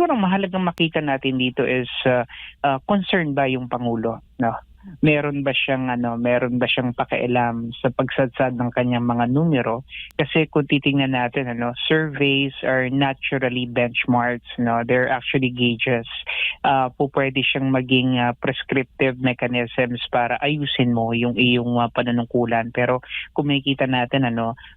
siguro ang mahalagang makita natin dito is concerned ba yung Pangulo, no? Meron ba siyang pakialam sa pagsadsad ng kanyang mga numero? Kasi kung titingnan natin, surveys are naturally benchmarks, no? They're actually gauges. Pwede siyang maging prescriptive mechanisms para ayusin mo yung iyong panunungkulan. Pero kung makikita natin,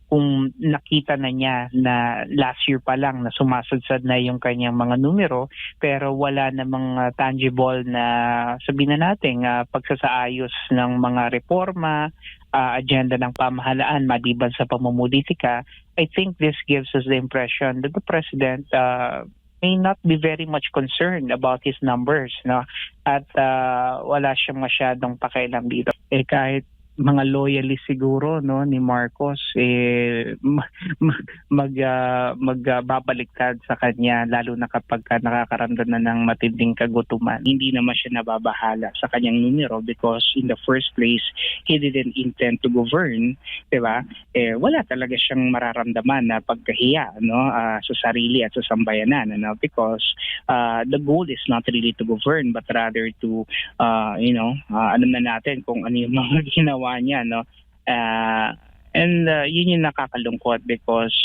kung nakita na niya na last year pa lang na sumasadsad na yung kanyang mga numero, pero wala namang tangible na sabihin na natin pagsasaayos ng mga reforma, agenda ng pamahalaan maliban sa pamumulitika, I think this gives us the impression that the President may not be very much concerned about his numbers, no? At wala siyang masyadong pakialam dito. Kahit mga loyalist siguro, no, ni Marcos magbabaliktad sa kanya, lalo na kapag nakakaramdam na ng matinding kagutuman. Hindi naman siya nababahala sa kanyang numero because in the first place he didn't intend to govern, di ba? Wala talaga siyang mararamdaman na pagkahiya, no, sa sarili at sa sambayanan, because the goal is not really to govern but rather to alam na natin kung ano yung mga ginawa niya, no? Yun yung nakakalungkot because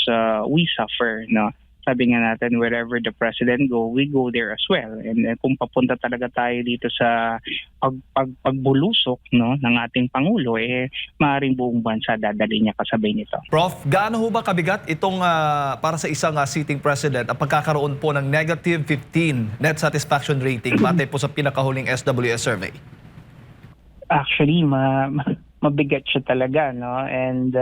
we suffer, no? Sabi nga natin, wherever the president go, we go there as well. And kung papunta talaga tayo dito sa pagbulusok, no, ng ating Pangulo, maaaring buong bansa dadali niya kasabay nito. Prof, gaano ho ba kabigat itong para sa isang sitting president ang pagkakaroon po ng negative 15 net satisfaction rating batay po sa pinakahuling SWS survey? Actually, mabigat siya talaga, no? And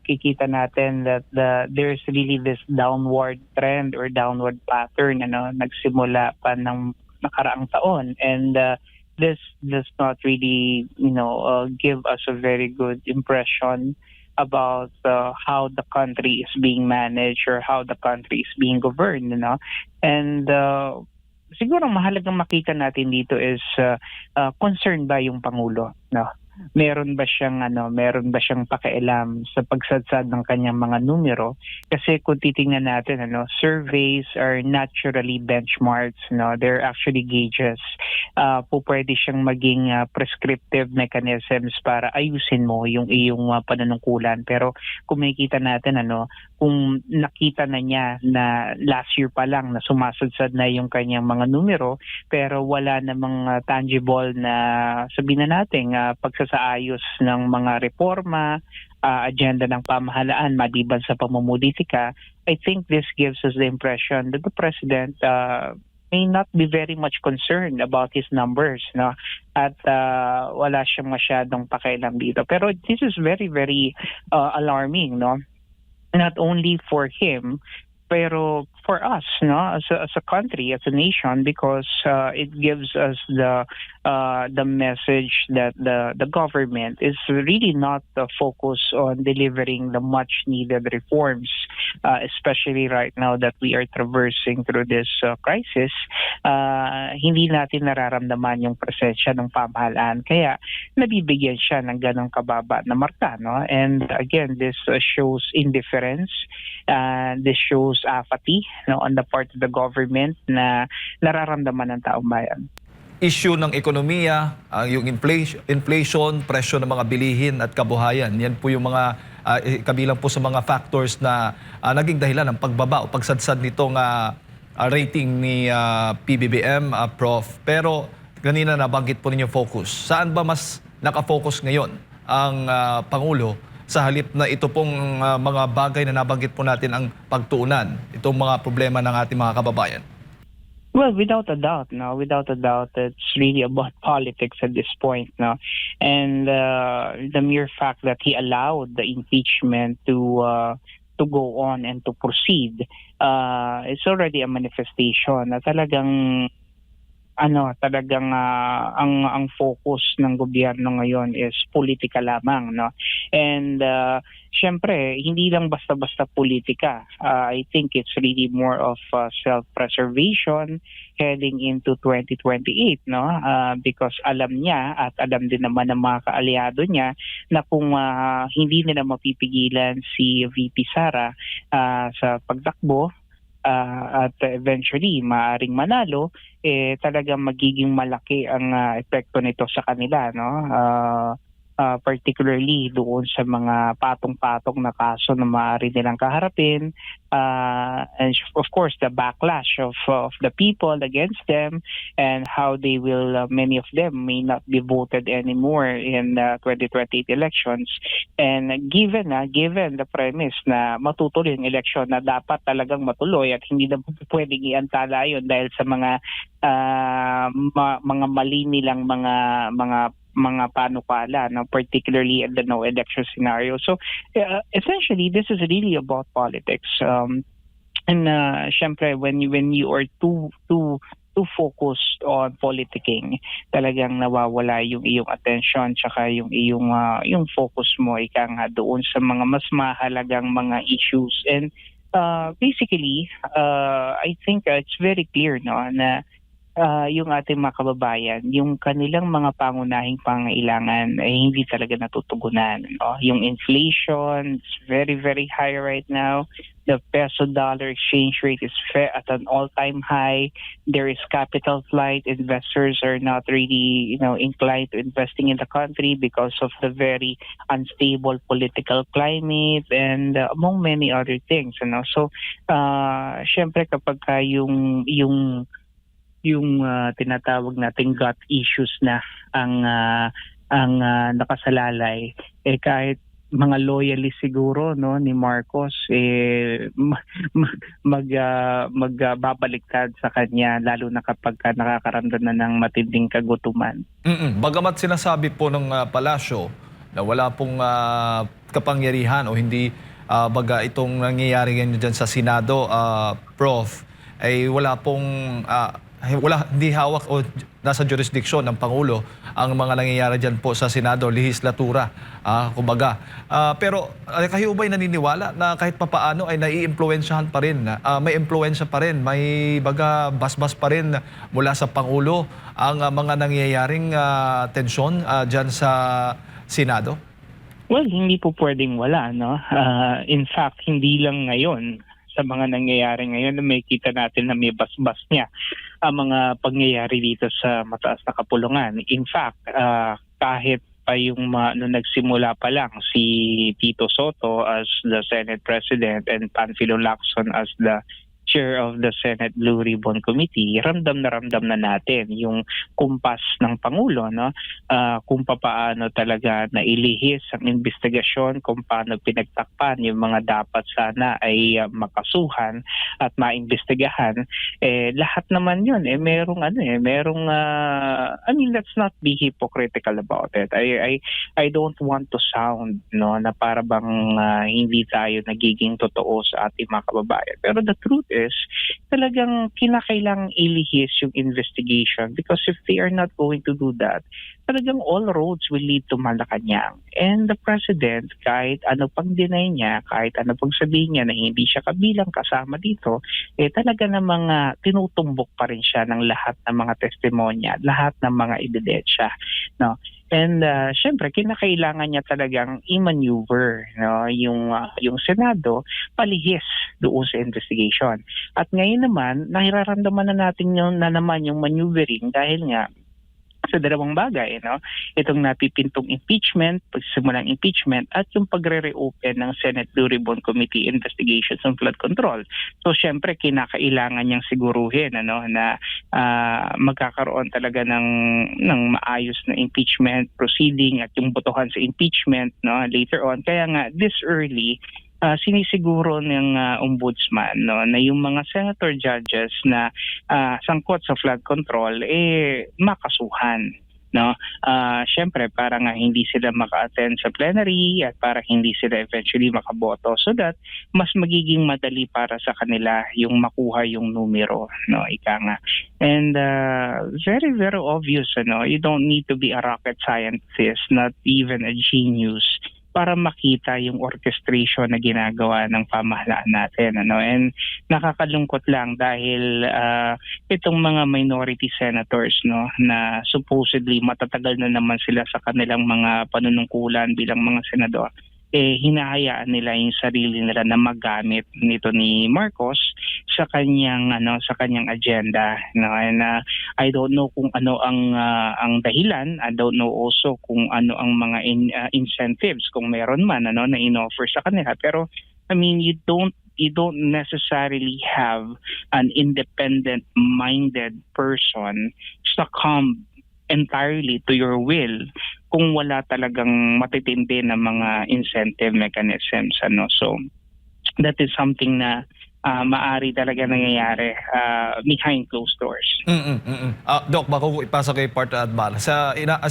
kikita natin that there's really this downward trend or downward pattern, nagsimula pa ng nakaraang taon. And this does not really, give us a very good impression about how the country is being managed or how the country is being governed, And siguro ang mahalagang makita natin dito is concerned ba yung Pangulo, no? Meron ba siyang pakialam sa pagsadsad ng kanyang mga numero? Kasi kung titingnan natin, surveys are naturally benchmarks, no? They're actually gauges. Pwede siyang maging prescriptive mechanisms para ayusin mo yung iyong panunungkulan. Pero kung makikita natin, kung nakita na niya na last year pa lang na sumasadsad na yung kanyang mga numero, pero wala namang tangible na sabihin na natin pagsasaayos ng mga reforma, agenda ng pamahalaan maliban sa pamumulitika, I think this gives us the impression that the President may not be very much concerned about his numbers, no? At wala siyang masyadong pakialam dito. Pero this is very, very alarming, no? Not only for him, pero for us, no, as a country, as a nation, because it gives us the message that the government is really not focused on delivering the much needed reforms, especially right now that we are traversing through this crisis. Hindi natin nararamdaman yung presensya ng pamahalaan, kaya nabibigyan siya ng ganong kababa na marka, no? And again, this shows indifference. This shows apathy, no, on the part of the government na nararamdaman ng taong bayan. Issue ng ekonomiya, yung inflation, presyo ng mga bilihin at kabuhayan. Yan po yung mga kabilang po sa mga factors na naging dahilan ng pagbaba o pagsadsad nitong rating ni PBBM, Prof. Pero kanina nabanggit po ninyo focus. Saan ba mas nakafocus ngayon ang Pangulo sa halip na ito pong mga bagay na nabanggit po natin ang pagtuunan, itong mga problema ng ating mga kababayan? Well, without a doubt, it's really about politics at this point, no. And the mere fact that he allowed the impeachment to go on and to proceed, it's already a manifestation na talagang ang focus ng gobyerno ngayon is politika lamang, no? And syempre, hindi lang basta-basta politika. I think it's really more of self-preservation heading into 2028, no? Because alam niya at alam din naman ng mga kaalyado niya na kung hindi nila mapipigilan si VP Sara sa pagtakbo, at eventually maaring manalo, talagang magiging malaki ang epekto nito sa kanila, no? Particularly doon sa mga patong-patong na kaso na maaari nilang kaharapin, and of course the backlash of the people against them, and how they will, many of them may not be voted anymore in 2028 elections. And given the premise na matutuloy yung election, na dapat talagang matuloy at hindi na pwedeng iantala yun dahil sa mga mga mali nilang mga panukala, no, particularly in the no election scenario. So essentially this is really about politics, and syempre when you are too focused on politicking, talagang nawawala yung iyong attention tsaka yung focus mo ika nga doon sa mga mas mahalagang mga issues. And basically I think it's very clear, no, na yung ating mga kababayan, yung kanilang mga pangunahing pangailangan ay hindi talaga natutugunan, no? Yung inflation is very, very high right now. The peso-dollar exchange rate is at an all-time high. There is capital flight. Investors are not really, inclined to investing in the country because of the very unstable political climate, and among many other things. So, syempre kapag yung tinatawag nating gut issues na ang nakasalalay, kahit mga loyalist siguro, no, ni Marcos, magbabaliktad sa kanya, lalo na kapag nakakaramdam na ng matinding kagutuman. Bagamat sinasabi po ng palasyo na wala pong kapangyarihan o hindi baga itong nangyayari ganyan dyan sa Senado, Prof, ay wala pong hindi hawak o nasa jurisdiksyon ng Pangulo ang mga nangyayari dyan po sa Senado, lehislatura, kumbaga. Pero kayo ba'y naniniwala na kahit papaano ay naiimpluwensyahan pa rin, may impluwensya pa rin, may baga basbas pa rin mula sa Pangulo ang mga nangyayaring tensyon dyan sa Senado? Well, hindi po pwedeng wala, no? In fact, hindi lang ngayon sa mga nangyayari ngayon na may kita natin na may basbas niya ang mga pangyayari dito sa mataas na kapulungan. In fact, kahit pa yung nung nagsimula pa lang si Tito Soto as the Senate President and Panfilo Lacson as the Chair of the Senate Blue Ribbon Committee, ramdam na natin yung kumpas ng Pangulo, no? Kung paano talaga nailihis ang investigasyon, kung paano pinagtakpan yung mga dapat sana ay makasuhan at maimbestigahan. Lahat naman yun, merong I mean, let's not be hypocritical about it. I don't want to sound, no, na para bang hindi tayo nagiging totoo sa ating mga kababayan. Pero the truth is, talagang kinakailangang ilihis yung investigation, because if they are not going to do that, talagang all roads will lead to Malacanang. And the President, kahit ano pang deny niya, kahit ano pang sabihin niya na hindi siya kabilang kasama dito, talaga namang tinutumbok pa rin siya ng lahat ng mga testimonya, lahat ng mga ebidensya, no? And syempre kinakailangan niya talagang i-maneuver, no, yung Senado palihis doon sa investigation. At ngayon naman nahiraramdaman na natin yung maneuvering dahil nga sa dalawang bagay, no? Itong napipintong impeachment, pagsimulang impeachment, at yung pagre-reopen ng Senate Blue Ribbon Committee investigations on flood control. So syempre kinakailangan niyang siguruhin, na magkakaroon talaga ng maayos na impeachment proceeding at yung botohan sa impeachment, no, later on. Kaya nga this early, sinisiguro ng ombudsman, no, na yung mga senator judges na sangkot sa flood control makasuhan, no. Syempre para nga hindi sila maka-attend sa plenary at para hindi sila eventually makaboto, so that mas magiging madali para sa kanila yung makuha yung numero, no, ika nga. And very, very obvious, you don't need to be a rocket scientist, not even a genius, para makita yung orchestration na ginagawa ng pamahalaan natin, and nakakalungkot lang dahil itong mga minority senators, no, na supposedly matatagal na naman sila sa kanilang mga panunungkulan bilang mga senador, hinahayaan nila yung sarili nila na magamit nito ni Marcos sa kanyang agenda, no. And I don't know kung ano ang dahilan. I don't know also kung ano ang mga incentives kung meron man na inoffer sa kanila. Pero I mean, you don't necessarily have an independent minded person succumb entirely to your will kung wala talagang matitindi na mga incentive mechanisms. So that is something na maari talaga nangyayari behind closed doors. Doc, baka ko ipasa kay Part Admal.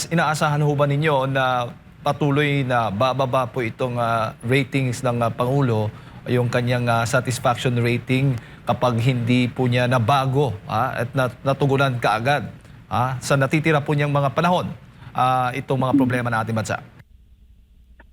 Inaasahan ho ba ninyo na patuloy na bababa po itong ratings ng Pangulo, yung kanyang satisfaction rating kapag hindi po niya nabago at natugunan kaagad sa natitira po niyang mga panahon itong mga problema ng ating bansa?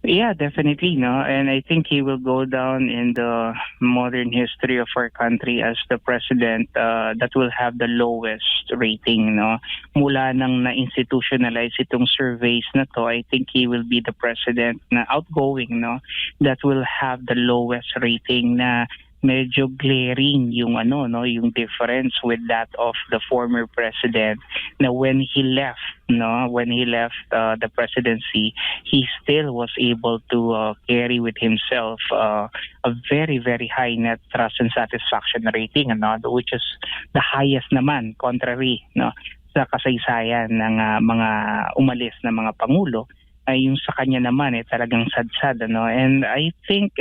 Yeah, definitely, no. And I think he will go down in the modern history of our country as the president that will have the lowest rating, no. Mula nang na-institutionalize itong surveys na to, I think he will be the president na outgoing, no, that will have the lowest rating, na medyo glaring yung yung difference with that of the former president, na when he left the presidency, he still was able to carry with himself a very, very high net trust and satisfaction rating, which is the highest naman, contrary, no, sa kasaysayan ng mga umalis na mga pangulo. Ay yung sa kanya naman talagang sadsad, and I think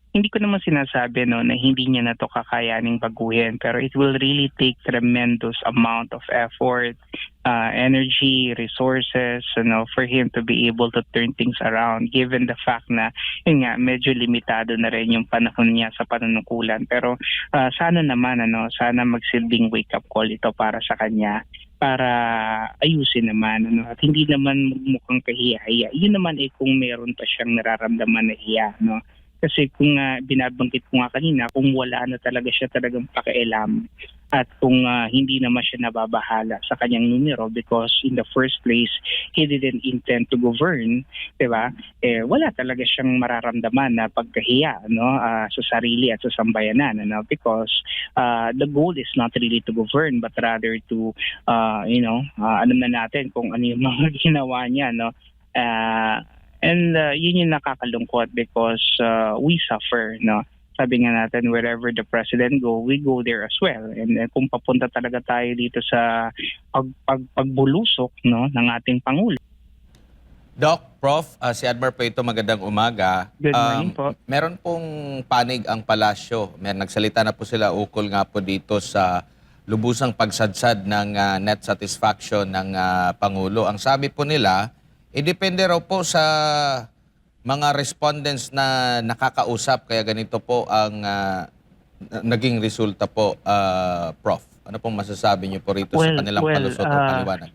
hindi ko naman sinasabi na hindi niya na to kakayaning baguhin, pero it will really take tremendous amount of effort, energy, resources, for him to be able to turn things around, given the fact na medyo limitado na rin yung panahon niya sa panunungkulan. Pero sana naman sana magsilbing wake up call ito para sa kanya, para ayusin naman, at hindi naman mukhang kahiya-hiya. Yun naman kung meron pa siyang nararamdaman na hiya, Kasi kung binabanggit ko nga kanina, kung wala na talaga siya talagang pakialam, at kung hindi naman siya nababahala sa kanyang numero, because in the first place, he didn't intend to govern, di ba? Wala talaga siyang mararamdaman na pagkahiya sa sarili at sa sambayanan, because the goal is not really to govern, but rather to, alam na natin kung ano yung mga ginawa niya, And yun yung nakakalungkot, because we suffer, Sabi nga natin, wherever the president go, we go there as well. And kung papunta talaga tayo dito sa pagbulusok ng ating Pangulo. Doc, Prof, si Admar po ito, magandang umaga. Good morning po. Meron pong panig ang palasyo. Nagsalita na po sila ukol nga po dito sa lubusang pagsadsad ng net satisfaction ng Pangulo. Ang sabi po nila, depende raw po sa mga respondents na nakakausap, kaya ganito po ang naging resulta po, Prof. Ano pong masasabi niyo po rito sa kanilang palusot o paliwanag?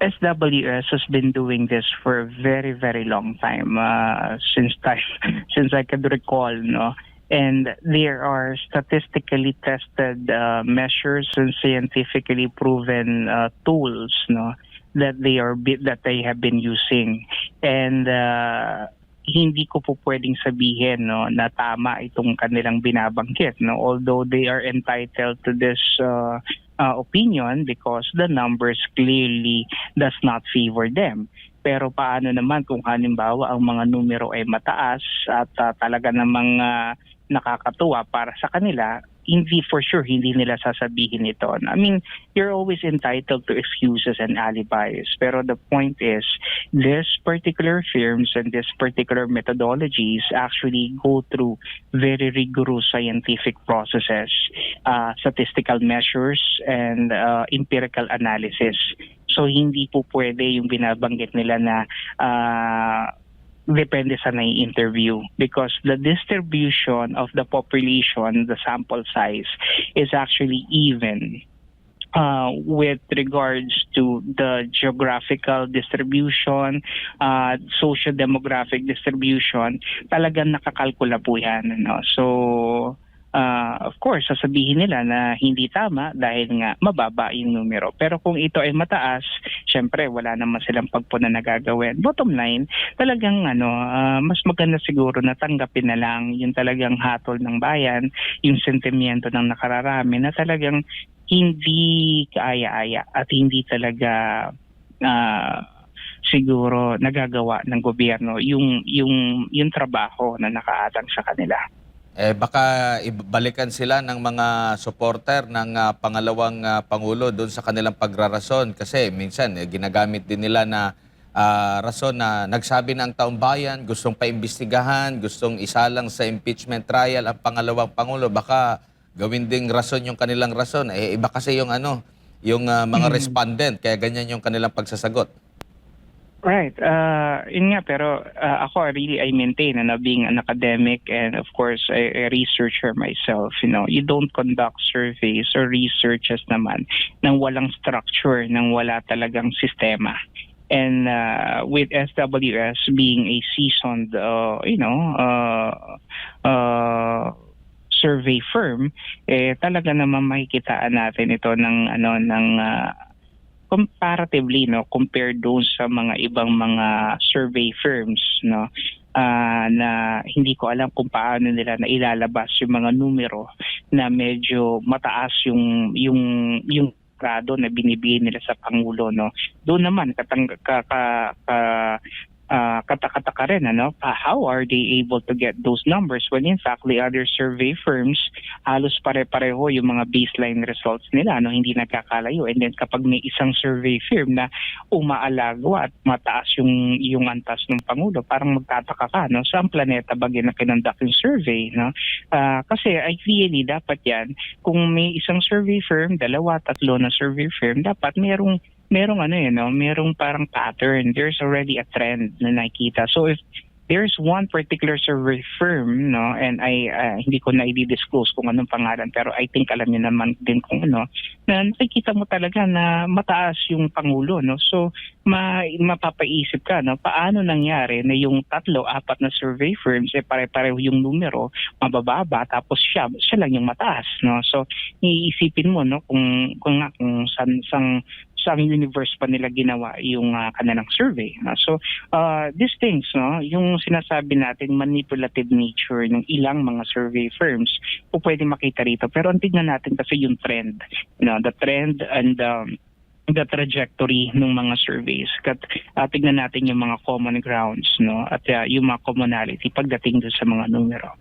SWS has been doing this for a very, very long time, since I could recall, And there are statistically tested measures and scientifically proven tools, that they have been using, and hindi ko po pwedeng sabihin na tama itong kanilang binabanggit, although they are entitled to this opinion because the numbers clearly does not favor them. Pero paano naman kung halimbawa ang mga numero ay mataas at talaga namang nakakatuwa para sa kanila, hindi nila sasabihin ito. I mean, you're always entitled to excuses and alibis. Pero the point is, this particular firms and this particular methodologies actually go through very rigorous scientific processes, statistical measures, and empirical analysis. So hindi po pwede yung binabanggit nila na depende sa nai-interview, because the distribution of the population, the sample size, is actually even with regards to the geographical distribution, socio-demographic distribution. Talagang nakakalkula po yan. So of course, sasabihin nila na hindi tama dahil nga mababa yung numero. Pero kung ito ay mataas, syempre wala naman silang pagpunan na gagawin. Bottom line, talagang mas maganda siguro na tanggapin na lang yung talagang hatol ng bayan, yung sentimiento ng nakararami na talagang hindi kaaya-aya at hindi talaga siguro nagagawa ng gobyerno yung trabaho na nakaatang sa kanila. Baka ibalikan sila ng mga supporter ng pangalawang Pangulo doon sa kanilang pagrarason kasi minsan ginagamit din nila na rason na nagsabi ng taong bayan, gustong paimbestigahan, gustong isalang sa impeachment trial ang pangalawang Pangulo. Baka gawin ding rason yung kanilang rason. Iba kasi yung yung mga respondent, kaya ganyan yung kanilang pagsasagot. Right. Yun nga, pero ako really I maintain being an academic and of course a researcher myself, you don't conduct surveys or researches naman nang walang structure, nang wala talagang sistema. And with SWS being a seasoned, survey firm, talaga naman makikitaan natin ito ng comparatively compared doon sa mga ibang mga survey firms na hindi ko alam kung paano nila na ilalabas yung mga numero na medyo mataas yung grado na binibigay nila sa Pangulo doon naman katakataka rin how are they able to get those numbers when in fact the other survey firms halos pare-pareho yung mga baseline results nila hindi nagkakalayo, and then kapag may isang survey firm na umaalagwa at mataas yung antas ng Pangulo, parang magtataka ka saan planeta ba kinonduct yung survey kasi ideally dapat yan kung may isang survey firm, dalawa, tatlo na survey firm, dapat merong merong parang pattern. There's already a trend na nakikita. So if there's one particular survey firm, and I hindi ko na i-disclose kung anong pangalan, pero I think alam niyo naman din kung na nakikita mo talaga na mataas yung Pangulo, So mapapaisip ka, paano nangyari na yung tatlo, apat na survey firms pare-pareho yung numero, mabababa, tapos siya lang yung mataas, So iisipin mo kung saan universe pa nila ginawa yung kanilang survey. So these things, yung sinasabi natin manipulative nature ng ilang mga survey firms, pwede makita rito. Pero ang tignan natin kasi yung trend, the trend and the trajectory ng mga surveys. Tignan natin yung mga common grounds, at yung mga commonality pagdating doon sa mga numero.